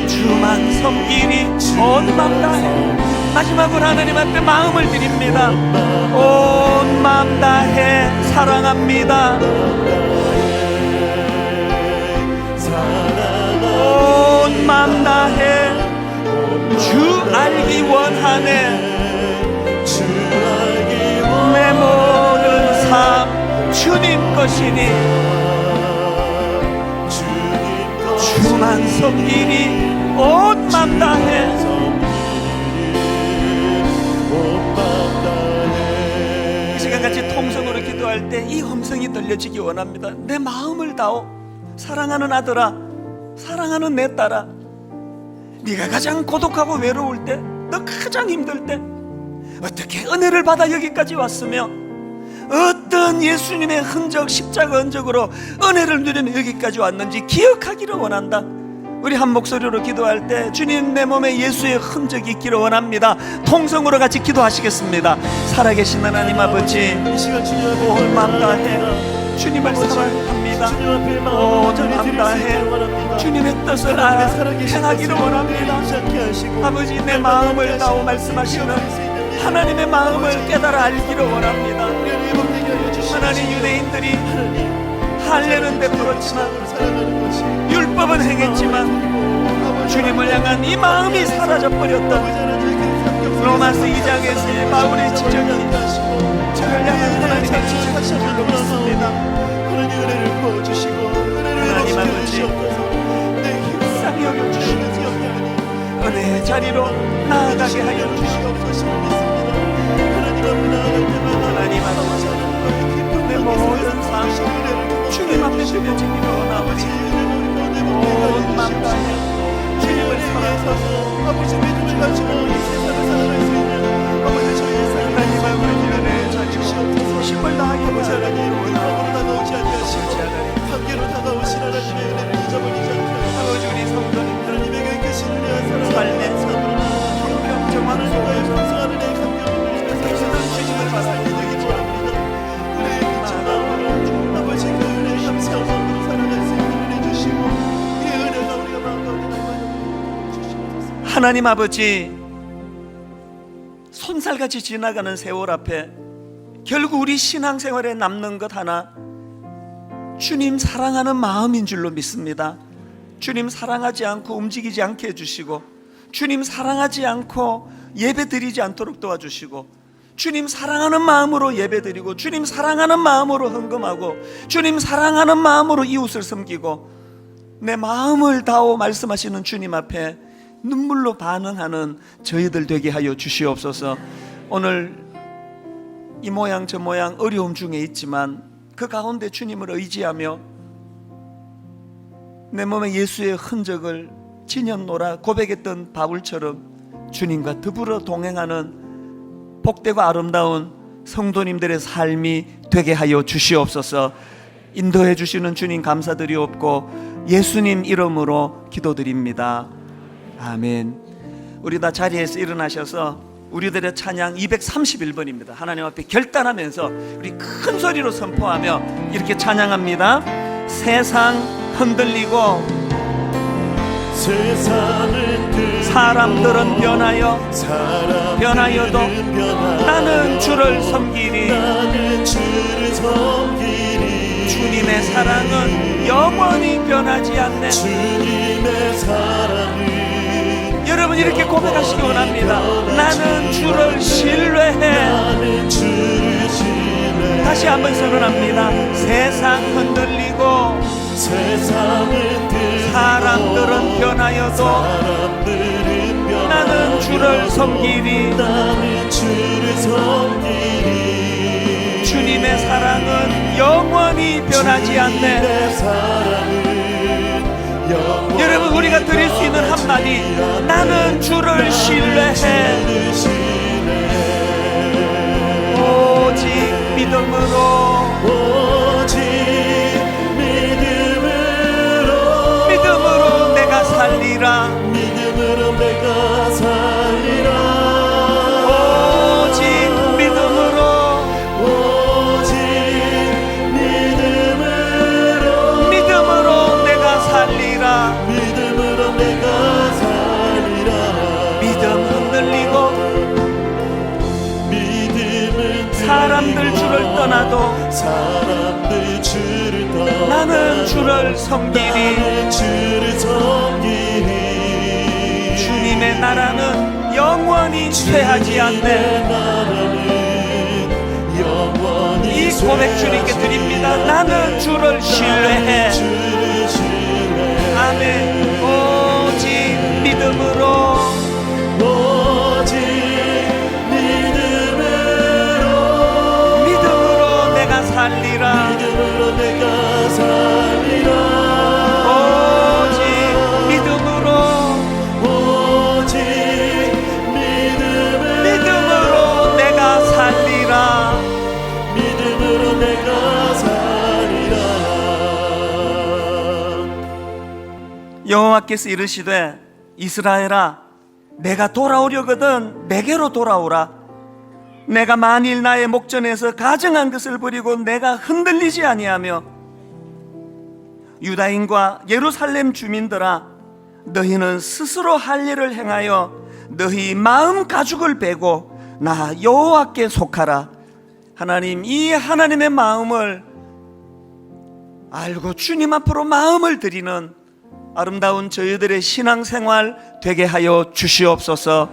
주만 섬기니 온 마음 다해. 마지막으로 하나님 앞에 마음을 드립니다. 온 마음 다해 사랑합니다. 온 마음 다해 주 알기 원하네. 내 모든 삶 주님 것이니 주만 섬기니 온 마음 다해. 이 시간같이 통성으로 기도할 때 이 음성이 들려지기 원합니다. 내 마음을 다오. 사랑하는 아들아, 사랑하는 내 딸아, 네가 가장 고독하고 외로울 때, 너 가장 힘들 때 어떻게 은혜를 받아 여기까지 왔으며 어떤 예수님의 흔적, 십자가 흔적으로 은혜를 누리며 여기까지 왔는지 기억하기를 원한다. 우리 한 목소리로 기도할 때 주님, 내 몸에 예수의 흔적이 있기를 원합니다. 통성으로 같이 기도하시겠습니다. 살아계신 하나님 아버지, 온 마음 다해 주님을 사랑합니다. 온 마음 다해 주님의 뜻을 행하기를 원합니다. 아버지, 내 마음을 다오 말씀하시는 하나님의 마음을 깨달아 알기를 원합니다. 하나님, 유대인들이 할례는 베풀었지만 율법은 행했지만 주님을 향한 이 마음이 사라져버렸던 로마서 2장에서의 바울의 지적이 저를 향한 하나님의 지적이신 줄로 믿습니다. 하나님 아버지, 불쌍히 여겨주시고 은혜의 자리로 나아가게 하여 주시옵소서. 하나님 아버지, 내 모든 삶 주님 앞에 드려지기를 원하오니 온 마음 다해 주님을 사랑하소서. 아버지, 믿음을 가지고 이 세상을 살아갈 수 있는 아버지, 저희의 삶 하나님 아버지 은혜의 자리로 힘을 다하게 하시기를 원하오니 함께로 다가오신 하나님의 은혜를 잊어버리지 않게 아버지, 우리 성도님 하나님에게 계신 은혜와 삶의 삶으로 평정하는 소고의 전승하는 내 감격을 누리면서 주님을 살게 되기를 원합니다. 은혜의 빛을 나오는 아버지, 그 은혜를 감사하고 살아갈 수 있는 은혜 주시고 이 은혜가 우리가 마음 가운데 남아 주시옵소서. 하나님 아버지, 손살같이 지나가는 세월 앞에 결국 우리 신앙생활에 남는 것 하나, 주님 사랑하는 마음인 줄로 믿습니다. 주님 사랑하지 않고 움직이지 않게 해주시고, 주님 사랑하지 않고 예배 드리지 않도록 도와주시고, 주님 사랑하는 마음으로 예배 드리고, 주님 사랑하는 마음으로 헌금하고, 주님 사랑하는 마음으로 이웃을 섬기고, 내 마음을 다오 말씀하시는 주님 앞에 눈물로 반응하는 저희들 되게 하여 주시옵소서. 오늘 이 모양 저 모양 어려움 중에 있지만 그 가운데 주님을 의지하며 내 몸에 예수의 흔적을 지녔노라 고백했던 바울처럼 주님과 더불어 동행하는 복되고 아름다운 성도님들의 삶이 되게 하여 주시옵소서. 인도해 주시는 주님 감사드리옵고 예수님 이름으로 기도드립니다. 아멘. 우리 다 자리에서 일어나셔서 우리들의 찬양 231번입니다. 하나님 앞에 결단하면서 우리 큰 소리로 선포하며 이렇게 찬양합니다. 세상 흔들리고 세상을 사람들은 변하여 변하여도 나는 주를 섬기리. 나는 주를 섬기리. 주님의 사랑은 영원히 변하지 않네. 주님의 사랑을 여러분 이렇게 고백하시기 원합니다. 나는 주를 신뢰해. 나는 주를 신뢰해. 다시 한번 선언합니다. 세상 흔들리고 세상은 사람들은 변하여도 사람들은 변하여도 나는 주를 섬기리. 나는 주를 섬기리. 주님의 사랑은 영원히 변하지 않네. 주님의 사랑은 영원히 여러분 우리가 드릴 수 있는 한마디, 나는 주를 신뢰해. 주를 신뢰해. 오직 믿음으로 오직 믿음으로 내가 살리라. 믿음으로 내가 살리라. 오직 믿음으로 오직 믿음으로 내가 살리라. 믿음으로 내가 살리라. 믿음 흔들리고 믿음은 사람들 줄을 떠나도 사람들 주를 떠나 나는 주를 섬기리. 나는 주를 섬기리. 주님의 나라는 영원히 쇠하지 않네. 나라는 영원히 이 고백 주님께 드립니다. 나는 주를 신뢰해. 주를 신뢰해. 아멘. 오직 믿음으로 오직 믿음으로 내가 살리라. 믿음으로 내가 살리라. 오직 믿음으로 오직 믿음으로 내가 살리라. 믿음으로 내가 살리라. 여호와께서 이르시되 이스라엘아 내가 돌아오려거든 내게로 돌아오라. 내가 만일 나의 목전에서 가증한 것을 버리고 내가 흔들리지 아니하며 유다인과 예루살렘 주민들아 너희는 스스로 할 일을 행하여 너희 마음 가죽을 베고 나 여호와께 속하라. 하나님, 이 하나님의 마음을 알고 주님 앞으로 마음을 드리는 아름다운 저희들의 신앙생활 되게 하여 주시옵소서.